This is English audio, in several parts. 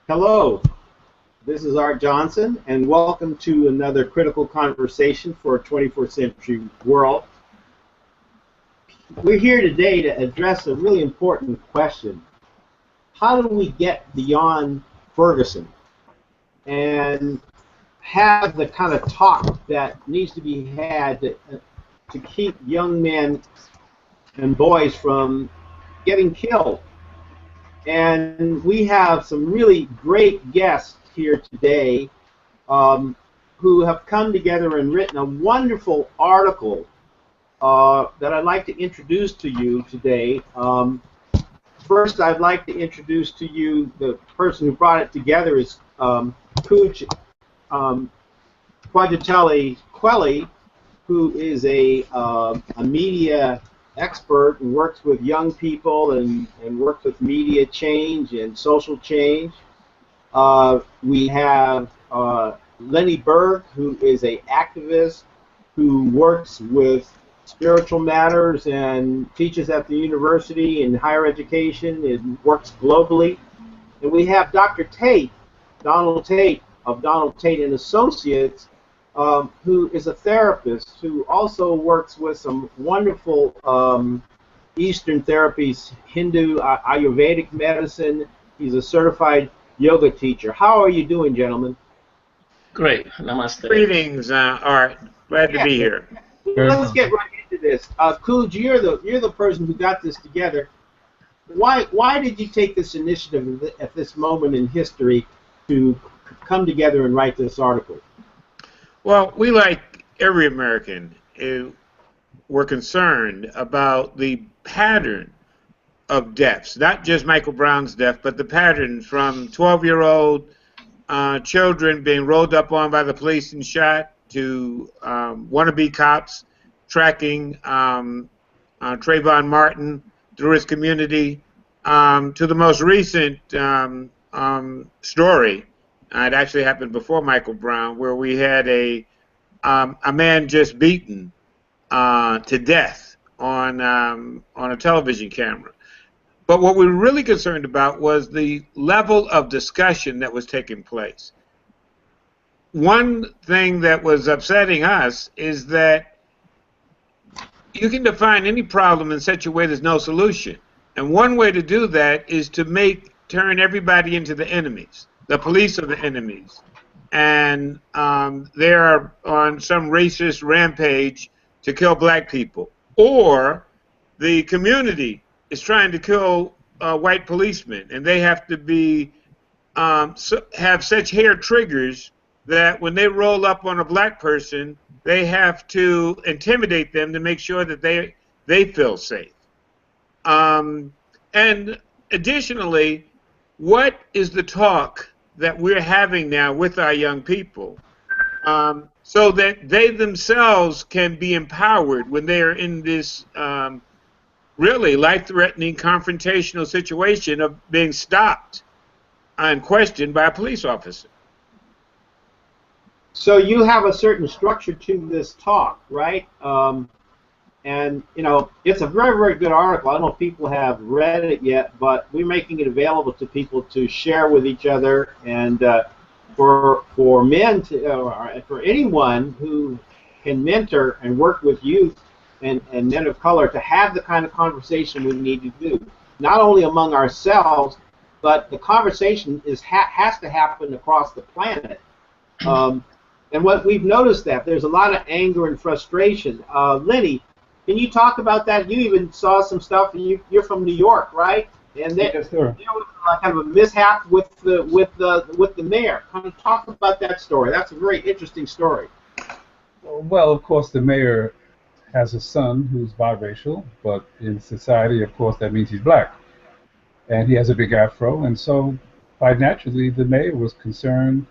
Hello, this is Art Johnson, and welcome to another critical conversation for a 21st century world. We're here today to address a really important question. How do we get beyond Ferguson and have the kind of talk that needs to be had to keep young men and boys from getting killed? And we have some really great guests here today who have come together and written a wonderful article that I'd like to introduce to you today. First, I'd like to introduce to you the person who brought it together is Cooch Quadritelli Quelli, who is a media expert and works with young people and works with media change and social change. We have Lenny Berg, who is an activist who works with spiritual matters and teaches at the university in higher education and works globally. And we have Dr. Tate, Donald Tate of Donald Tate and Associates, who is a therapist who also works with some wonderful Eastern therapies, Hindu, Ayurvedic medicine. He's a certified yoga teacher. How are you doing, gentlemen? Great. Namaste. Greetings, Art. Glad to be here. Let's get right into this. Cooj, you're the person who got this together. Why did you take this initiative at this moment in history to come together and write this article? Well, we, like every American, were concerned about the pattern of deaths, not just Michael Brown's death, but the pattern from 12-year-old children being rolled up on by the police and shot to wannabe cops tracking Trayvon Martin through his community to the most recent story. It actually happened before Michael Brown, where we had a man just beaten to death on a television camera. But what we were really concerned about was the level of discussion that was taking place. One thing that was upsetting us is that you can define any problem in such a way there's no solution. And one way to do that is to turn everybody into the enemies. The police are the enemies. And they are on some racist rampage to kill black people. Or the community is trying to kill white policemen, and they have to be have such hair triggers that when they roll up on a black person, they have to intimidate them to make sure that they feel safe. And additionally, what is the talk that we're having now with our young people so that they themselves can be empowered when they are in this really life-threatening confrontational situation of being stopped and questioned by a police officer? So you have a certain structure to this talk, right? And, you know, it's a very, very good article. I don't know if people have read it yet, but we're making it available to people to share with each other, and for men, for anyone who can mentor and work with youth and men of color to have the kind of conversation we need to do, not only among ourselves, but the conversation has to happen across the planet. And what we've noticed that there's a lot of anger and frustration. Lenny, can you talk about that? You even saw some stuff, and you're from New York, right? And there was kind of a mishap with the mayor. Kind of talk about that story. That's a very interesting story. Well, of course, the mayor has a son who's biracial, but in society, of course, that means he's black. And he has a big afro, and so quite naturally, the mayor was concerned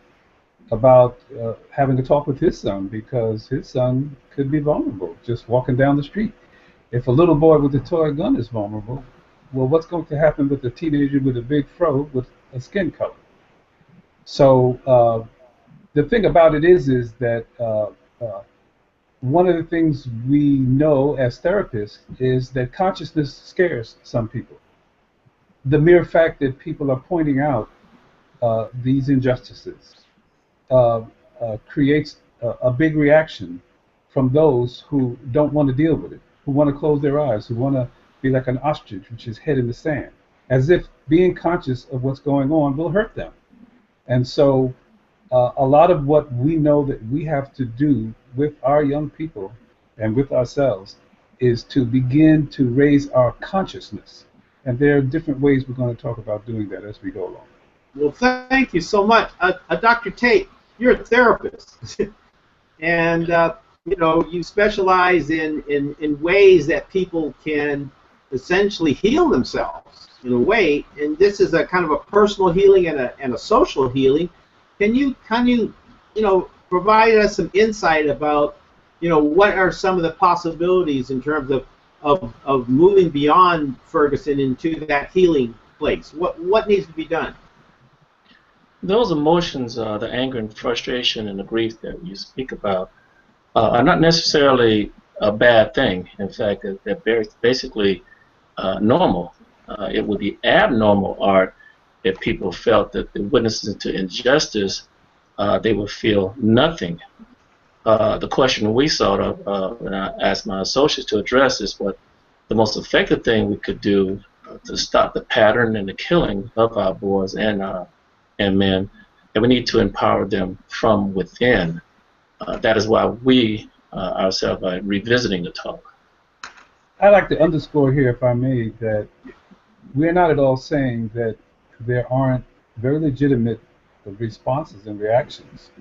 about having a talk with his son, because his son could be vulnerable just walking down the street. If a little boy with a toy gun is vulnerable, well, what's going to happen with a teenager with a big fro with a skin color? So the thing about it is that one of the things we know as therapists is that consciousness scares some people. The mere fact that people are pointing out these injustices creates a big reaction from those who don't want to deal with it, who want to close their eyes, who want to be like an ostrich, which is head in the sand, as if being conscious of what's going on will hurt them. And so a lot of what we know that we have to do with our young people and with ourselves is to begin to raise our consciousness. And there are different ways we're going to talk about doing that as we go along. Well, thank you so much. Dr. Tate, you're a therapist. And, you know, you specialize in ways that people can essentially heal themselves in a way. And this is a kind of a personal healing and a social healing. Can you provide us some insight about, you know, what are some of the possibilities in terms of moving beyond Ferguson into that healing place? What needs to be done? Those emotions, the anger and frustration and the grief that you speak about, are not necessarily a bad thing. In fact, they're basically normal. It would be abnormal art if people felt that the witnesses to injustice, they would feel nothing. The question we sought of, and I asked my associates to address, is what the most effective thing we could do to stop the pattern and the killing of our boys and men, and we need to empower them from within. That is why we ourselves are revisiting the talk. I'd like to underscore here, if I may, that we're not at all saying that there aren't very legitimate responses and reactions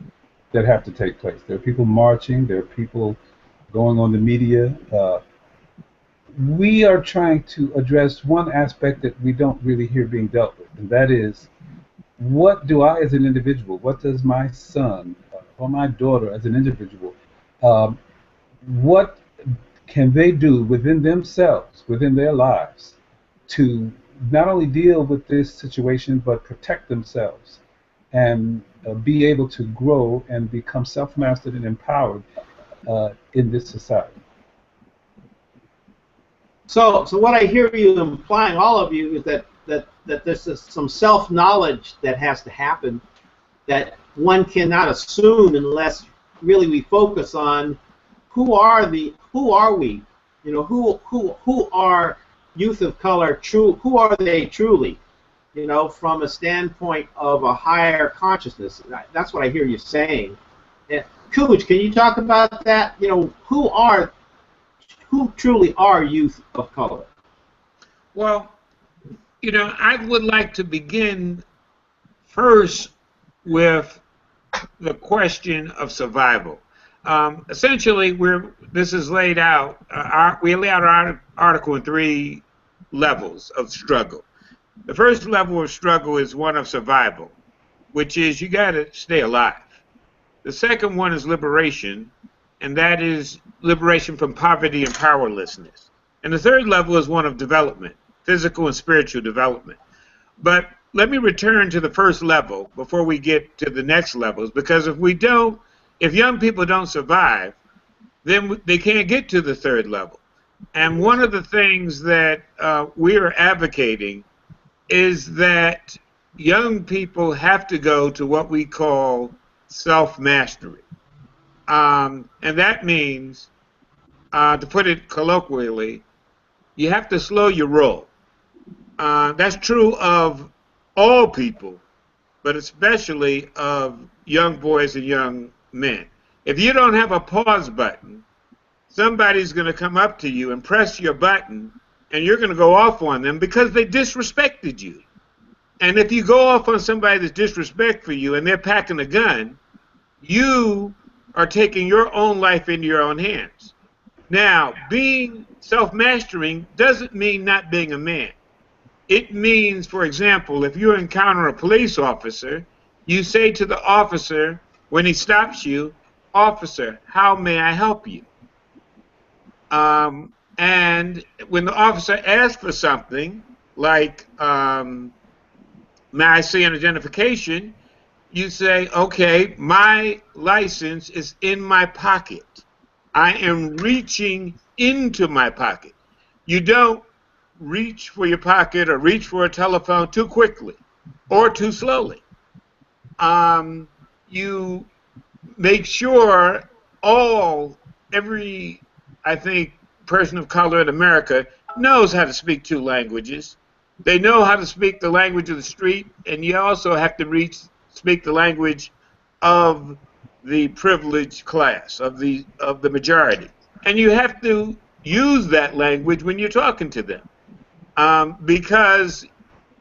that have to take place. There are people marching, there are people going on the media. We are trying to address one aspect that we don't really hear being dealt with, and that is, what do I as an individual, what does my son or my daughter as an individual, what can they do within themselves, within their lives, to not only deal with this situation, but protect themselves and be able to grow and become self-mastered and empowered in this society. So what I hear you implying, all of you, is that there's some self-knowledge that has to happen that one cannot assume unless really we focus on who are we, you know, who are youth of color, who are they truly, you know, from a standpoint of a higher consciousness. That's what I hear you saying. Cooch, can you talk about that? You know, who truly are youth of color? Well, you know, I would like to begin first with the question of survival. Essentially, this is laid out. We lay out our article in 3 levels of struggle. The first level of struggle is one of survival, which is you got to stay alive. The second one is liberation, and that is liberation from poverty and powerlessness. And the third level is one of development, physical and spiritual development. But let me return to the first level before we get to the next levels, because if young people don't survive, then they can't get to the third level. And one of the things that we are advocating is that young people have to go to what we call self-mastery. And that means, to put it colloquially, you have to slow your roll. That's true of all people, but especially of young boys and young men. If you don't have a pause button, somebody's going to come up to you and press your button, and you're going to go off on them because they disrespected you. And if you go off on somebody that's disrespectful you and they're packing a gun, you are taking your own life into your own hands. Now, being self-mastering doesn't mean not being a man. It means, for example, if you encounter a police officer, you say to the officer when he stops you, "Officer, how may I help you?" And when the officer asks for something, like, "May I see an identification?" you say, "Okay, my license is in my pocket. I am reaching into my pocket." You don't reach for your pocket or reach for a telephone too quickly or too slowly. you make sure every, I think, person of color in America knows how to speak two languages. They know how to speak the language of the street, and you also have to speak the language of the privileged class, of the majority. And you have to use that language when you're talking to them, because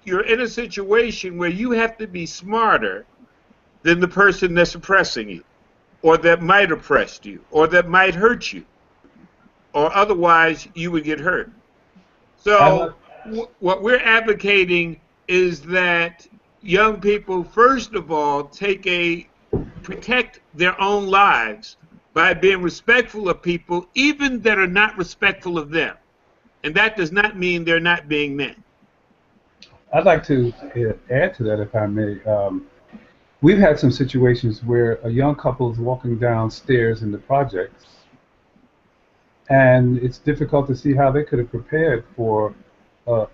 you're in a situation where you have to be smarter than the person that's oppressing you, or that might oppress you, or that might hurt you, or otherwise you would get hurt. So what we're advocating is that young people, first of all, protect their own lives by being respectful of people, even that are not respectful of them. And that does not mean they're not being men. I'd like to add to that, if I may. We've had some situations where a young couple is walking downstairs in the projects, and it's difficult to see how they could have prepared for a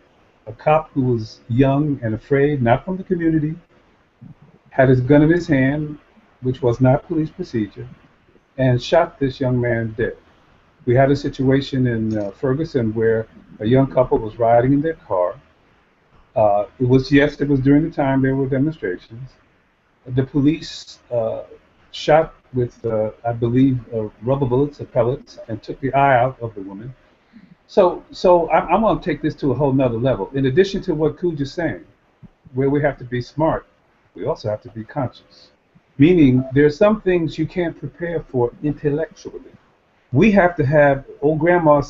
cop who was young and afraid, not from the community, had his gun in his hand, which was not police procedure, and shot this young man dead. We had a situation in Ferguson where a young couple was riding in their car. It was during the time there were demonstrations. The police shot with, I believe, rubber bullets or pellets and took the eye out of the woman. So I'm going to take this to a whole nother level. In addition to what Cooj is saying, where we have to be smart, we also have to be conscious. Meaning, there are some things you can't prepare for intellectually. We have to have, old grandma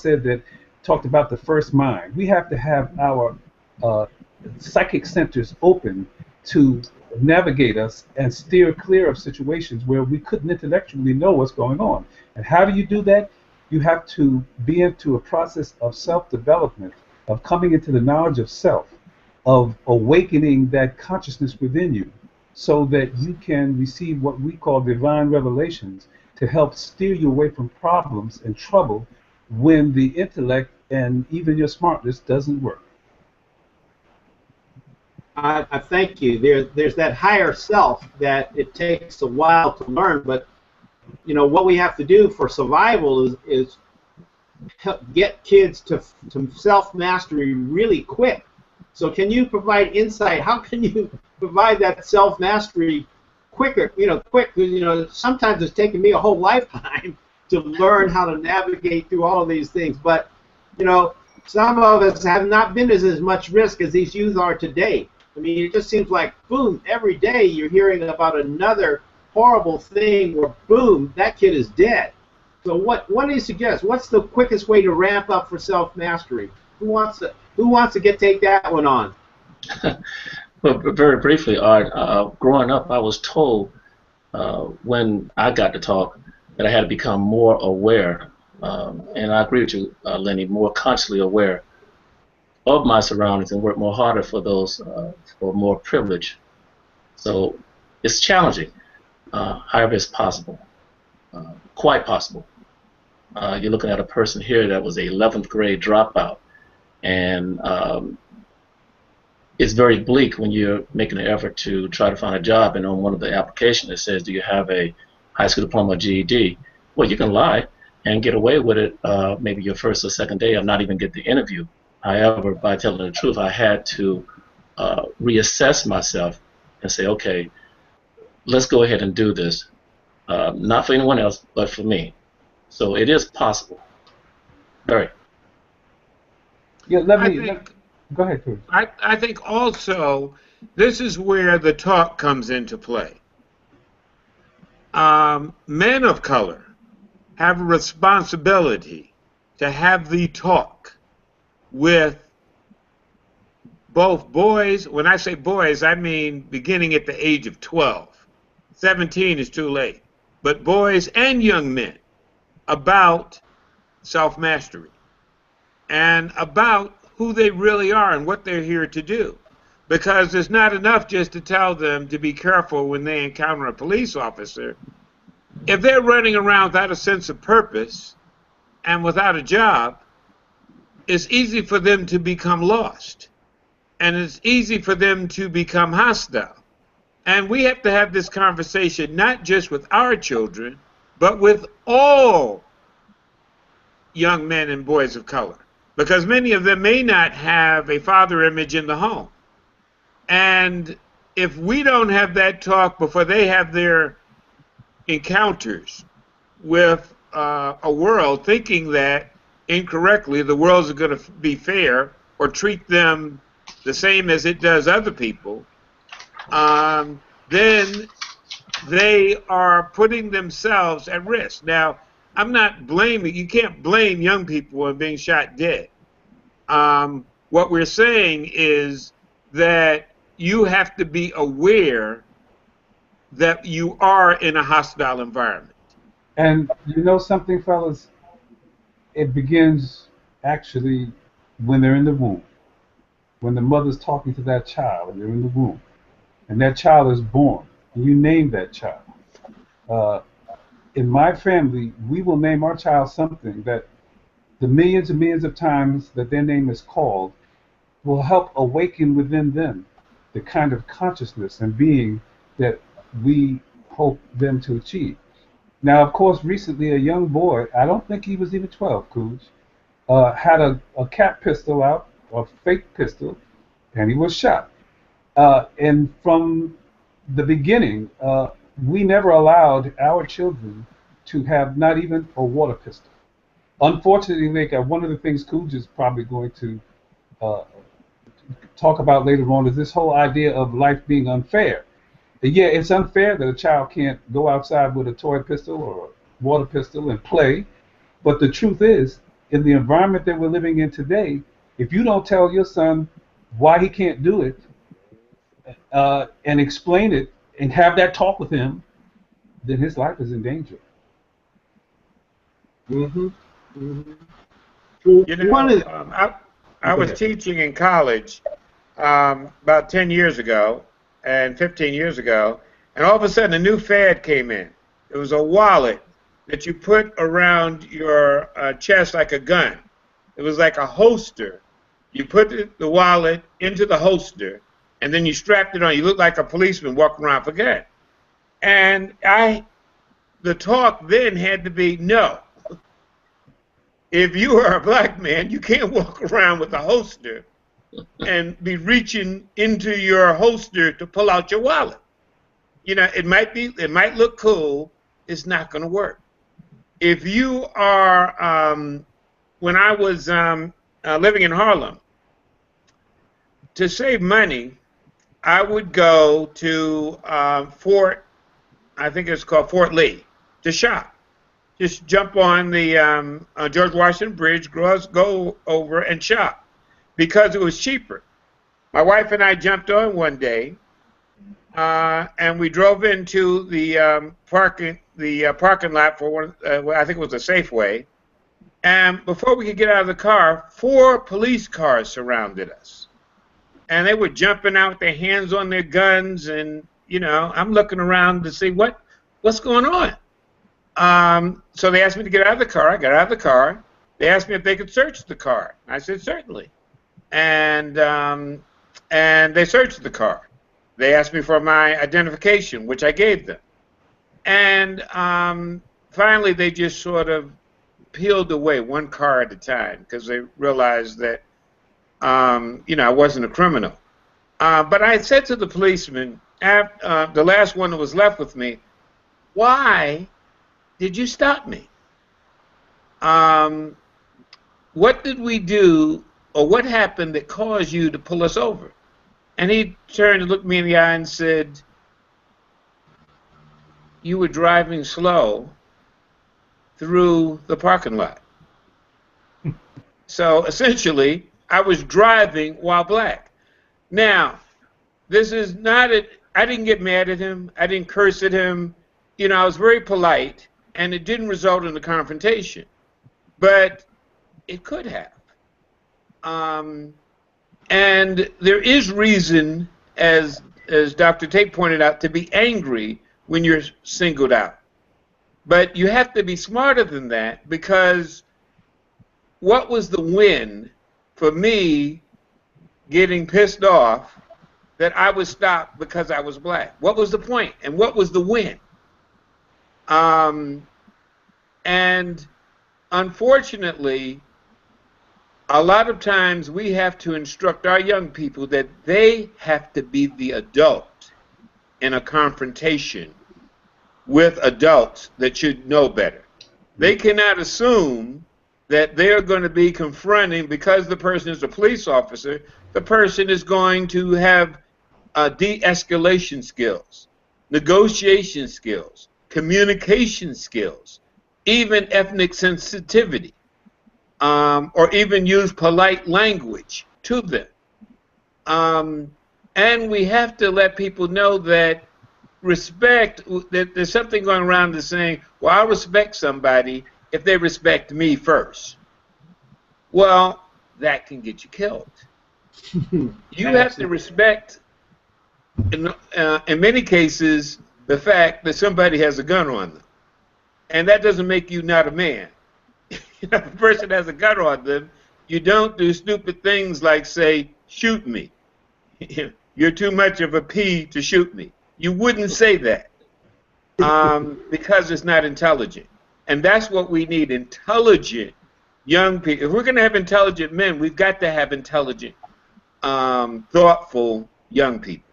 talked about the first mind. We have to have our psychic centers open to navigate us and steer clear of situations where we couldn't intellectually know what's going on. And how do you do that? You have to be into a process of self-development, of coming into the knowledge of self, of awakening that consciousness within you, so that you can receive what we call divine revelations to help steer you away from problems and trouble when the intellect and even your smartness doesn't work. I thank you. There's that higher self that it takes a while to learn, but what we have to do for survival is get kids to self-mastery really quick. So can you provide insight? How can you provide that self-mastery quicker? Quick. Sometimes it's taken me a whole lifetime to learn how to navigate through all of these things. But some of us have not been as much risk as these youth are today. I mean, it just seems like, boom, every day you're hearing about another horrible thing where, boom, that kid is dead. So what do you suggest? What's the quickest way to ramp up for self-mastery? Who wants to take that one on? Well, very briefly, Art, growing up, I was told when I got to talk that I had to become more aware, and I agree with you, Lenny, more consciously aware of my surroundings and work more harder for those for more privilege. So it's challenging, however it's possible, quite possible. You're looking at a person here that was a 11th grade dropout, and it's very bleak when you're making an effort to try to find a job, and on one of the applications it says, do you have a high school diploma or GED? Well, you can lie and get away with it maybe your first or second day, or not even get the interview. However, by telling the truth, I had to reassess myself and say, okay, let's go ahead and do this. Not for anyone else, but for me. So it is possible. Very. Yeah, go ahead, Cooj. I think also this is where the talk comes into play. Men of color have a responsibility to have the talk with both boys. When I say boys, I mean beginning at the age of 12. 17 is too late. But boys and young men about self-mastery and about who they really are and what they're here to do. Because it's not enough just to tell them to be careful when they encounter a police officer. If they're running around without a sense of purpose and without a job, it's easy for them to become lost. And it's easy for them to become hostile. And we have to have this conversation not just with our children, but with all young men and boys of color, because many of them may not have a father image in the home. And if we don't have that talk before they have their encounters with a world, thinking that incorrectly the world is going to be fair or treat them the same as it does other people, then they are putting themselves at risk. Now, I'm not blaming, you can't blame young people on being shot dead. What we're saying is that you have to be aware that you are in a hostile environment. And you know something, fellas? It begins actually when they're in the womb. When the mother's talking to that child and they're in the womb. And that child is born. And you name that child. In my family, we will name our child something that the millions and millions of times that their name is called will help awaken within them the kind of consciousness and being that we hope them to achieve. Now, of course, recently a young boy, I don't think he was even 12, Cooj, had a cap pistol out, a fake pistol, and he was shot. And from the beginning, we never allowed our children to have not even a water pistol. Unfortunately, Nick, one of the things Cooj is probably going to talk about later on is this whole idea of life being unfair. Yeah, it's unfair that a child can't go outside with a toy pistol or a water pistol and play, but the truth is, in the environment that we're living in today, if you don't tell your son why he can't do it and explain it and have that talk with him, then his life is in danger. Mm-hmm. Mm-hmm. You know, I was teaching in college about 10 years ago and 15 years ago, and all of a sudden a new fad came in. It was a wallet that you put around your chest like a gun. It was like a holster. You put the wallet into the holster, and then you strapped it on. You looked like a policeman walking around for gun. And the talk then had to be, no. If you are a black man, you can't walk around with a holster and be reaching into your holster to pull out your wallet. You know, it might look cool. It's not going to work. If you are, when I was living in Harlem, to save money, I would go to Fort, I think it's called Fort Lee, to shop. Just jump on the George Washington Bridge, go over and shop because it was cheaper. My wife and I jumped on one day, and we drove into the parking lot for one. I think it was a Safeway. And before we could get out of the car, 4 police cars surrounded us, and they were jumping out with their hands on their guns, and you know, I'm looking around to see what's going on. So they asked me to get out of the car. I got out of the car. They asked me if they could search the car. I said certainly, and they searched the car. They asked me for my identification, which I gave them, and finally they just sort of peeled away one car at a time because they realized that you know, I wasn't a criminal. But I said to the policeman, after, the last one that was left with me, why did you stop me? What did we do, or what happened that caused you to pull us over? And he turned and looked me in the eye and said, you were driving slow through the parking lot. So essentially, I was driving while black. Now, this is not I didn't get mad at him. I didn't curse at him. You know, I was very polite, and it didn't result in a confrontation. But it could have. And there is reason, as Dr. Tate pointed out, to be angry when you're singled out. But you have to be smarter than that, because what was the win for me getting pissed off that I was stopped because I was black? What was the point? And what was the win? And unfortunately, a lot of times we have to instruct our young people that they have to be the adult in a confrontation with adults that should know better. They cannot assume that they're going to be confronting, because the person is a police officer, the person is going to have de-escalation skills, negotiation skills, communication skills, even ethnic sensitivity, or even use polite language to them. And we have to let people know that respect, that there's something going around that's saying, well, I'll respect somebody if they respect me first. Well, that can get you killed. You have to respect, in many cases, the fact that somebody has a gun on them. And that doesn't make you not a man. If a person has a gun on them, you don't do stupid things like say, shoot me. You're too much of a P to shoot me. You wouldn't say that because it's not intelligent. And that's what we need, intelligent young people. If we're going to have intelligent men, we've got to have intelligent, thoughtful young people.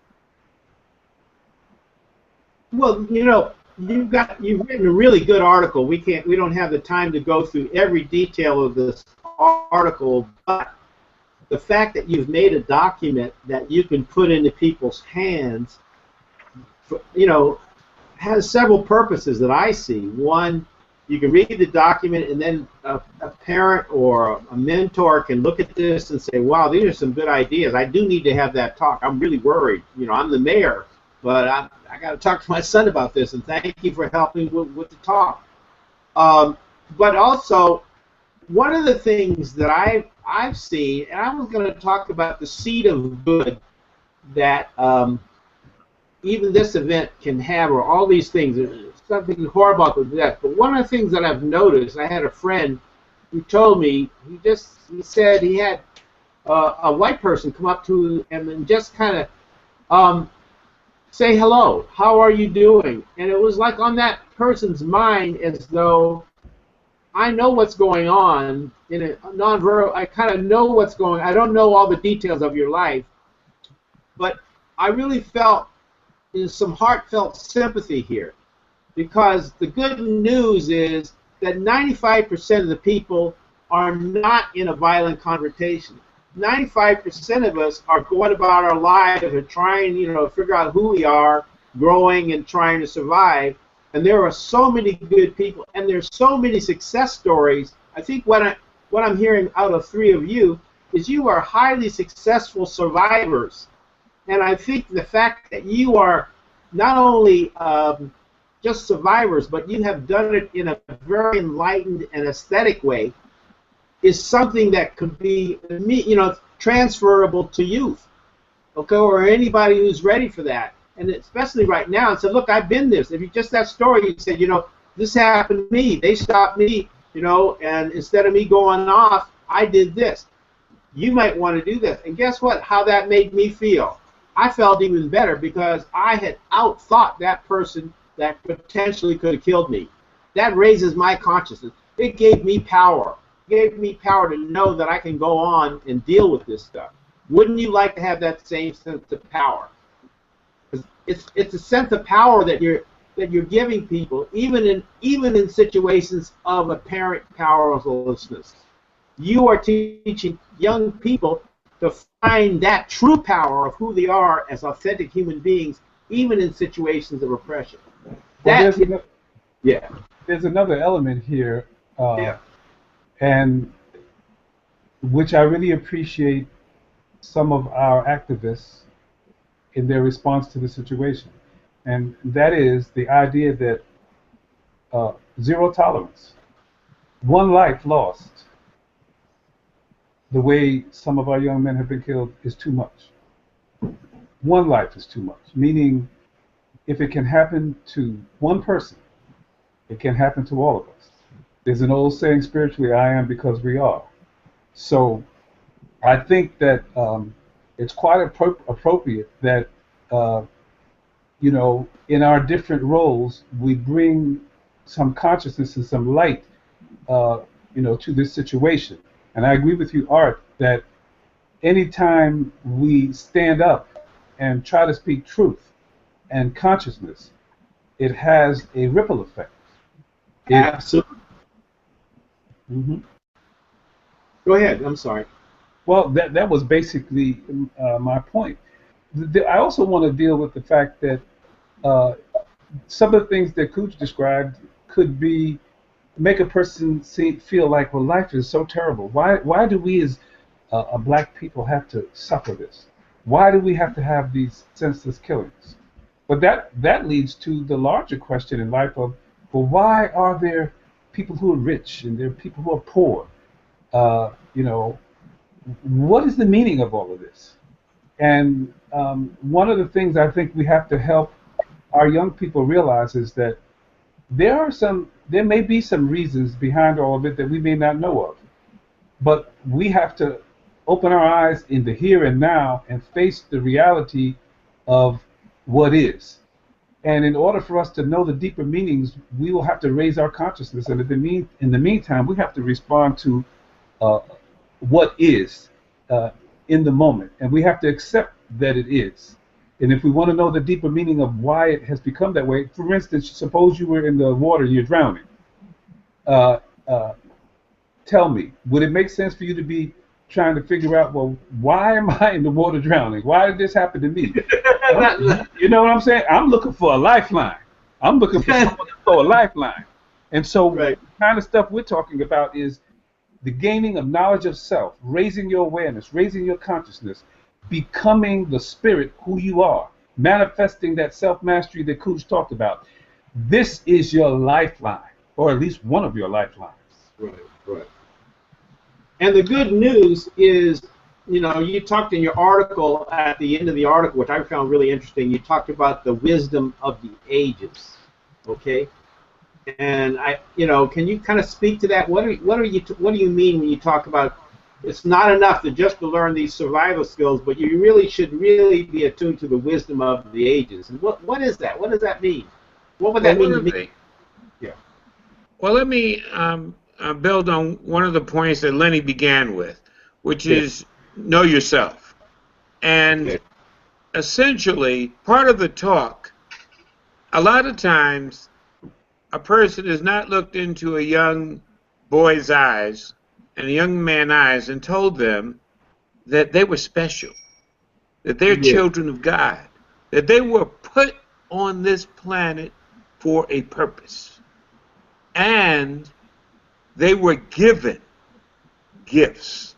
Well, you know, you've written a really good article. We don't have the time to go through every detail of this article, but the fact that you've made a document that you can put into people's hands, you know, has several purposes that I see. One, you can read the document, and then a parent or a mentor can look at this and say, wow, these are some good ideas. I do need to have that talk. I'm really worried. You know, I'm the mayor, but I got to talk to my son about this, and thank you for helping with the talk. But also, one of the things that I've seen, and I was going to talk about the seed of good that even this event can have, or all these things. There's something horrible with that. But one of the things that I've noticed, I had a friend who told me, he said he had a white person come up to him and just kind of say hello, how are you doing? And it was like on that person's mind as though, I know what's going on in a nonverbal, I kind of know what's going on. I don't know all the details of your life, but I really felt there's some heartfelt sympathy here, because the good news is that 95% of the people are not in a violent confrontation. 95% of us are going about our lives and trying, you know, to figure out who we are, growing and trying to survive. And there are so many good people, and there's so many success stories. I think what I'm hearing out of three of you is you are highly successful survivors. And I think the fact that you are not only just survivors, but you have done it in a very enlightened and aesthetic way, is something that could be, you know, transferable to youth, okay, or anybody who's ready for that. And especially right now, and said, look, I've been this. If you just that story, you said, you know, this happened to me. They stopped me, you know, and instead of me going off, I did this. You might want to do this. And guess what? How that made me feel. I felt even better because I had outthought that person that potentially could have killed me. That raises my consciousness. It gave me power. It gave me power to know that I can go on and deal with this stuff. Wouldn't you like to have that same sense of power? It's a sense of power that you're giving people, even in situations of apparent powerlessness. You are teaching young people to find that true power of who they are as authentic human beings, even in situations of oppression. Well, there's another element here, and which I really appreciate some of our activists in their response to the situation, and that is the idea that zero tolerance. One life lost, the way some of our young men have been killed, is too much. One life is too much, meaning if it can happen to one person, it can happen to all of us. There's an old saying spiritually, I am because we are. So I think that it's quite appropriate that in our different roles, we bring some consciousness and some light, to this situation. And I agree with you, Art, that anytime we stand up and try to speak truth and consciousness, it has a ripple effect. Absolutely. Mm-hmm. Go ahead. I'm sorry. Well, that was basically my point. I also want to deal with the fact that some of the things that Cooch described could make a person feel like, well, life is so terrible. Why do we as a black people have to suffer this? Why do we have to have these senseless killings? But that leads to the larger question in life of, well, why are there people who are rich and there are people who are poor? What is the meaning of all of this? And one of the things I think we have to help our young people realize is that there may be some reasons behind all of it that we may not know of, but we have to open our eyes in the here and now and face the reality of what is. And in order for us to know the deeper meanings, we will have to raise our consciousness. And in the meantime, we have to respond to what is in the moment. And we have to accept that it is. And if we want to know the deeper meaning of why it has become that way, for instance, suppose you were in the water and you're drowning. Tell me, would it make sense for you to be trying to figure out, well, why am I in the water drowning? Why did this happen to me? You know what I'm saying? I'm looking for a lifeline. I'm looking for someone to throw a lifeline. And so the kind of stuff we're talking about is the gaining of knowledge of self, raising your awareness, raising your consciousness, becoming the spirit who you are, manifesting that self-mastery that Cooch talked about. This is your lifeline, or at least one of your lifelines. Right. And the good news is, you talked in your article, at the end of the article, which I found really interesting, you talked about the wisdom of the ages, okay? And can you kind of speak to that? What do you mean when you talk about it's not enough to learn these survival skills, but you really should be attuned to the wisdom of the ages? And what is that? What does that mean? What would that mean to me? Yeah. Well, let me build on one of the points that Lenny began with, which is know yourself. And essentially, part of the talk, a lot of times, a person is not looked into a young boy's eyes and a young man's eyes and told them that they were special, that they're children of God, that they were put on this planet for a purpose. And they were given gifts,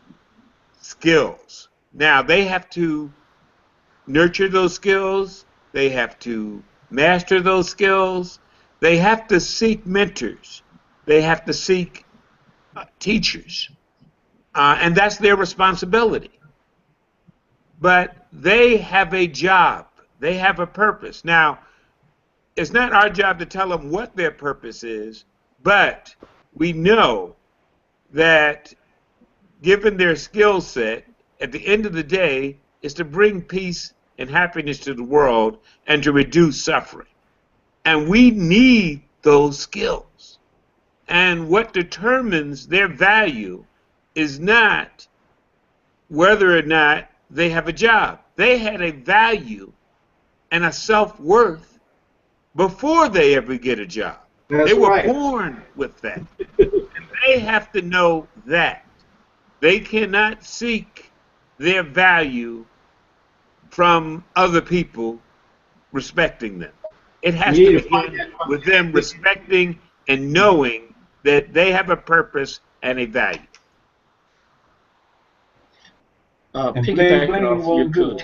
skills. Now, they have to nurture those skills. They have to master those skills. They have to seek mentors. They have to seek teachers. And that's their responsibility. But they have a job. They have a purpose. Now, it's not our job to tell them what their purpose is, but we know that given their skill set, at the end of the day, is to bring peace and happiness to the world and to reduce suffering. And we need those skills. And what determines their value is not whether or not they have a job. They had a value and a self-worth before they ever get a job. They were born with that. And they have to know that. They cannot seek their value from other people respecting them. It has to begin with them respecting and knowing that they have a purpose and a value. Piggybacking off your Cooch.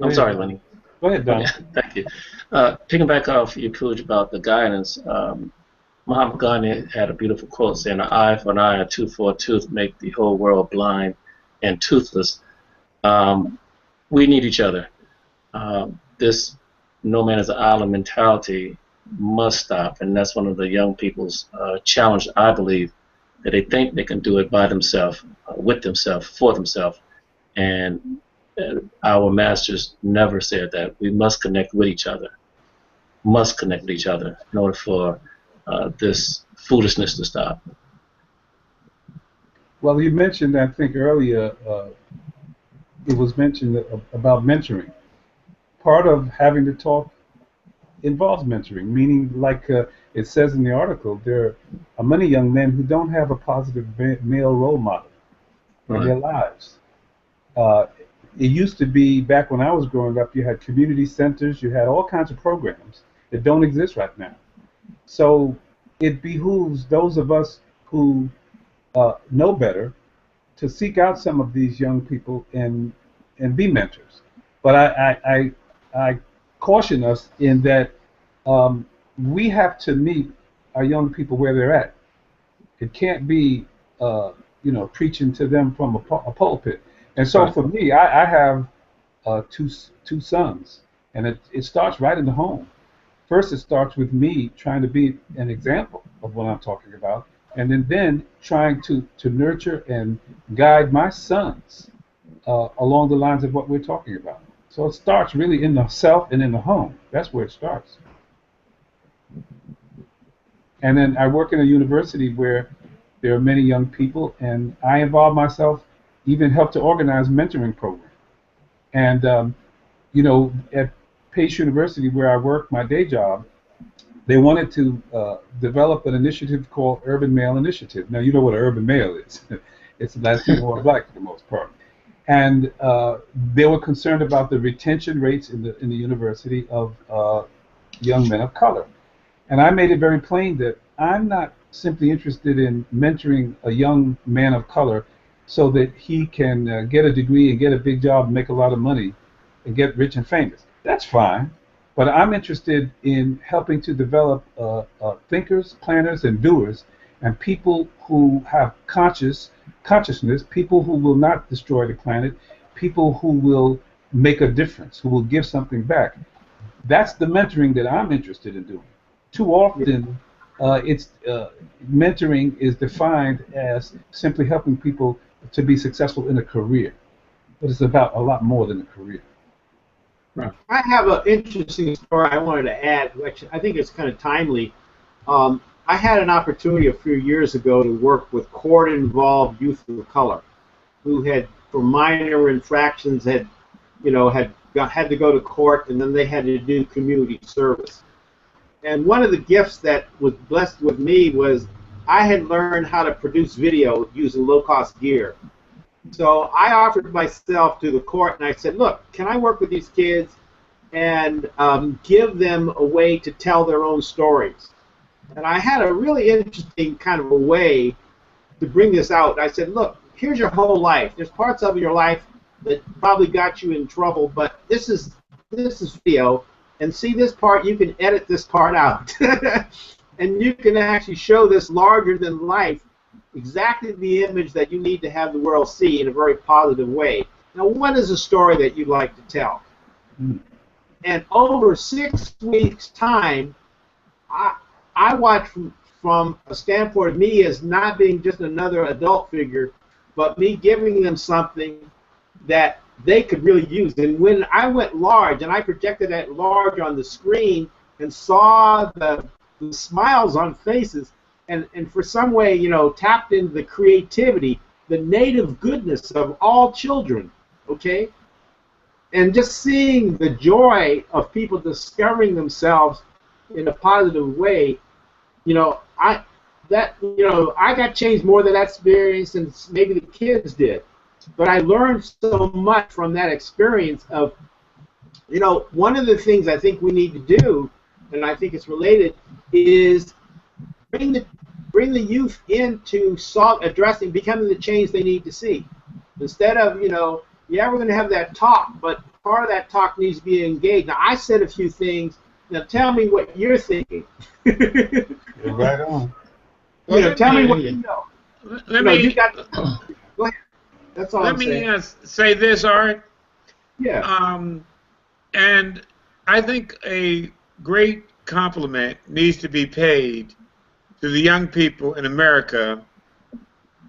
I'm sorry, Lenny. Go ahead, Don. Thank you. Piggyback off your Cooch about the guidance, Mahatma Gandhi had a beautiful quote saying, "An eye for an eye, a tooth for a tooth, make the whole world blind and toothless." We need each other. This no man is an island mentality must stop, and that's one of the young people's challenge, I believe, that they think they can do it by themselves, with themselves, for themselves, and our masters never said that. We must connect with each other. Must connect with each other in order for this foolishness to stop. Well, you mentioned, I think earlier, it was mentioned about mentoring. Part of having to talk involves mentoring, meaning, like it says in the article, there are many young men who don't have a positive male role model in their lives. Uh, it used to be, back when I was growing up, you had community centers, you had all kinds of programs that don't exist right now. So it behooves those of us who know better to seek out some of these young people and be mentors. But I caution us in that we have to meet our young people where they're at. It can't be preaching to them from a pulpit. And so for me, I have two sons, and it starts right in the home. First, it starts with me trying to be an example of what I'm talking about, and then trying to nurture and guide my sons along the lines of what we're talking about. So it starts really in the self and in the home. That's where it starts. And then I work in a university where there are many young people, and I involve myself, even help to organize mentoring programs. And at Pace University, where I work my day job, they wanted to develop an initiative called Urban Male Initiative. Now, you know what an urban male is. It's Latino or black for the most part. And they were concerned about the retention rates in the university of young men of color. And I made it very plain that I'm not simply interested in mentoring a young man of color so that he can get a degree and get a big job and make a lot of money and get rich and famous. That's fine. But I'm interested in helping to develop thinkers, planners, and doers, and people who have consciousness, people who will not destroy the planet, people who will make a difference, who will give something back. That's the mentoring that I'm interested in doing. Too often, mentoring is defined as simply helping people to be successful in a career, but it's about a lot more than a career. Right. I have an interesting story I wanted to add, which I think is kind of timely. I had an opportunity a few years ago to work with court-involved youth of color, who had, for minor infractions, had to go to court, and then they had to do community service. And one of the gifts that was blessed with me was I had learned how to produce video using low-cost gear. So I offered myself to the court, and I said, look, can I work with these kids and give them a way to tell their own stories? And I had a really interesting kind of a way to bring this out. I said, look, here's your whole life. There's parts of your life that probably got you in trouble, but this is video. And see this part, you can edit this part out. And you can actually show this larger than life, exactly the image that you need to have the world see in a very positive way. Now, what is a story that you'd like to tell? And over 6 weeks' time, I watched from a standpoint of me as not being just another adult figure, but me giving them something that they could really use. And when I went large and I projected that large on the screen and saw the smiles on faces, and for some way, tapped into the creativity, the native goodness of all children, okay? And just seeing the joy of people discovering themselves in a positive way, I got changed more than that experience than maybe the kids did. But I learned so much from that experience of, one of the things I think we need to do, and I think it's related, is bring the youth into addressing, becoming the change they need to see. Instead of, we're going to have that talk, but part of that talk needs to be engaged. Now, I said a few things. Now, tell me what you're thinking. You're right on. Tell me what you know. Go ahead. That's all I'm saying. Let me say this, Art. Yeah. And I think a great compliment needs to be paid to the young people in America,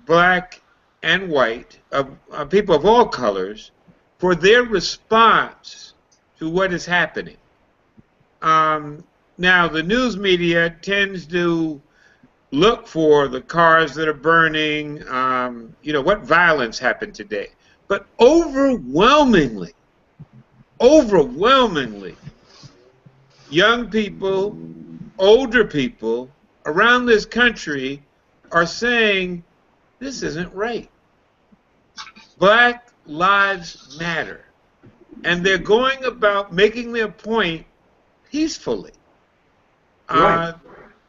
black and white, people of all colors, for their response to what is happening. Now, the news media tends to look for the cars that are burning, what violence happened today. But overwhelmingly, young people, older people around this country are saying, this isn't right. Black lives matter. And they're going about making their point peacefully. Right.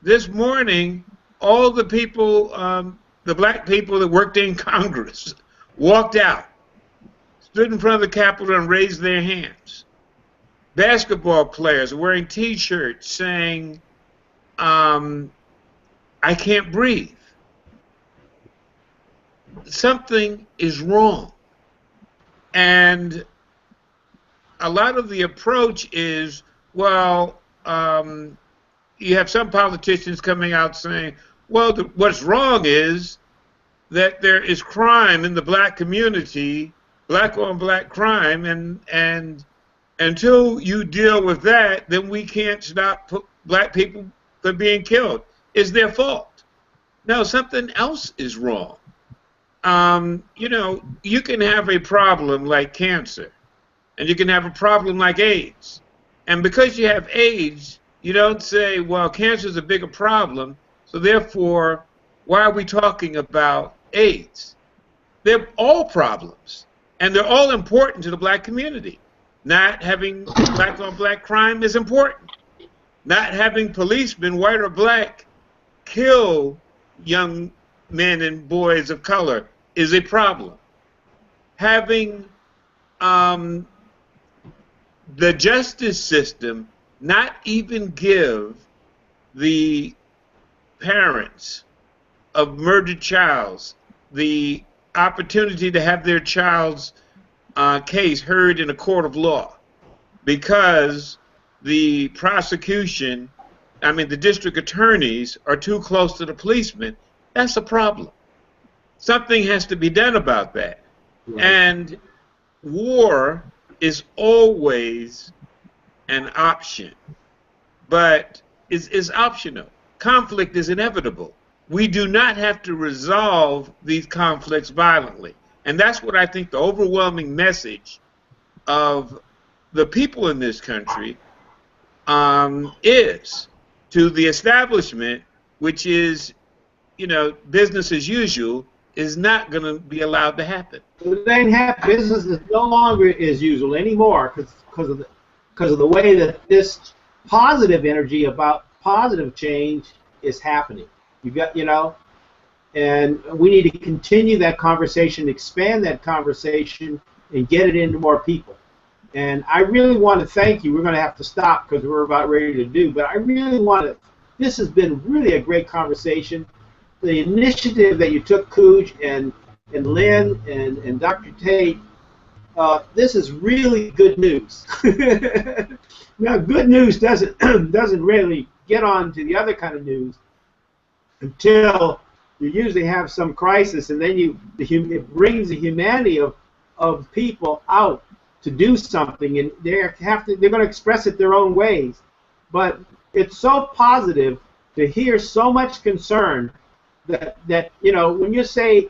This morning, all the people, the black people that worked in Congress, walked out, stood in front of the Capitol and raised their hands. Basketball players wearing T-shirts saying, I can't breathe. Something is wrong. And a lot of the approach is, well, you have some politicians coming out saying, well, what's wrong is that there is crime in the black community, black-on-black crime, and until you deal with that, then we can't stop black people from being killed. It's their fault. No, something else is wrong. You can have a problem like cancer, and you can have a problem like AIDS. And because you have AIDS, you don't say, well, cancer is a bigger problem, so therefore, why are we talking about AIDS? They're all problems, and they're all important to the black community. Not having black-on-black crime is important. Not having policemen, white or black, kill young men and boys of color is a problem. Having the justice system not even give the parents of murdered childs the opportunity to have their child's case heard in a court of law, because the prosecution, the district attorneys are too close to the policemen. That's a problem. Something has to be done about that. Right. And war is always an option, but is optional. Conflict is inevitable. We do not have to resolve these conflicts violently. And that's what I think the overwhelming message of the people in this country is to the establishment, which is, business as usual, is not going to be allowed to happen. It ain't happen. Business is no longer as usual anymore because of the way that this positive energy about positive change is happening. You got, and we need to continue that conversation, expand that conversation, and get it into more people. And I really want to thank you. We're going to have to stop because we're about ready to do, but I really want to, this has been really a great conversation. The initiative that you took, Cooge and Lynn and Dr. Tate, this is really good news. Now, good news doesn't really get on to the other kind of news until you usually have some crisis, and then it brings the humanity of people out to do something, and they're going to express it their own ways. But it's so positive to hear so much concern that when you say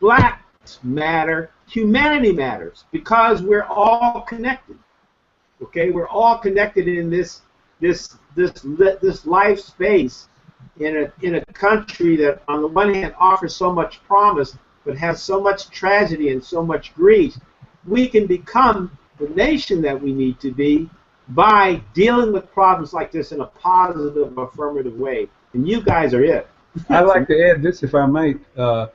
blacks matter, humanity matters, because we're all connected. Okay, we're all connected in this life space in a country that on the one hand offers so much promise but has so much tragedy and so much grief. We can become the nation that we need to be by dealing with problems like this in a positive, affirmative way. And you guys are it. I'd like to add this, if I might. The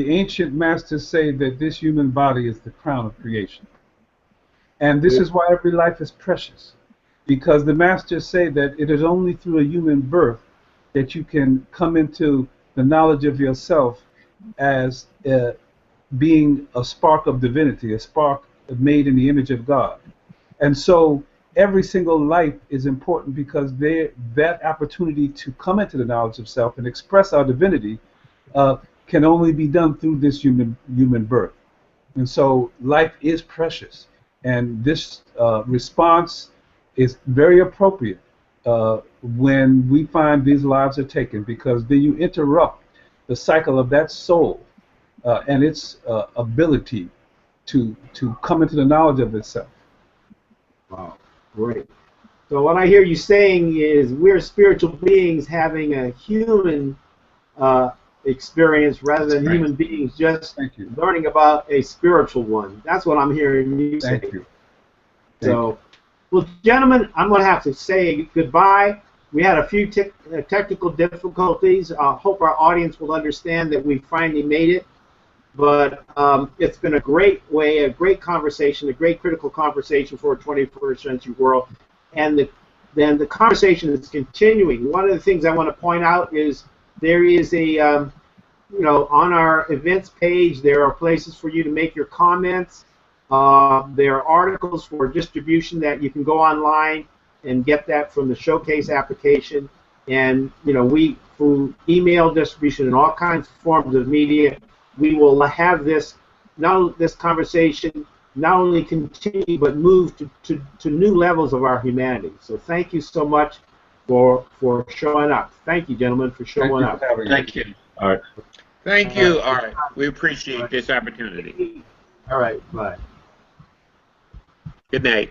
ancient masters say that this human body is the crown of creation. And this is why every life is precious. Because the masters say that it is only through a human birth that you can come into the knowledge of yourself as being a spark of divinity, a spark made in the image of God. And so every single life is important because that opportunity to come into the knowledge of self and express our divinity can only be done through this human birth. And so life is precious. And this response is very appropriate when we find these lives are taken, because then you interrupt the cycle of that soul and its ability to come into the knowledge of itself. Wow, great. So what I hear you saying is we're spiritual beings having a human experience rather than human beings just Thank you. learning about a spiritual one. That's what I'm hearing you say. Thank you. So, well, gentlemen, I'm going to have to say goodbye. We had a few technical difficulties. I hope our audience will understand that we finally made it. But it's been a great great conversation, a great critical conversation for a 21st century world. And then the conversation is continuing. One of the things I want to point out is there is a, on our events page, there are places for you to make your comments. There are articles for distribution that you can go online and get that from the showcase application. And, we, through email distribution and all kinds of forms of media, we will have this conversation not only continue but move to new levels of our humanity. So thank you so much for showing up. Thank you, gentlemen, for showing up. Thank you. All right. Thank you, Art. We appreciate this opportunity. All right, bye. Good night.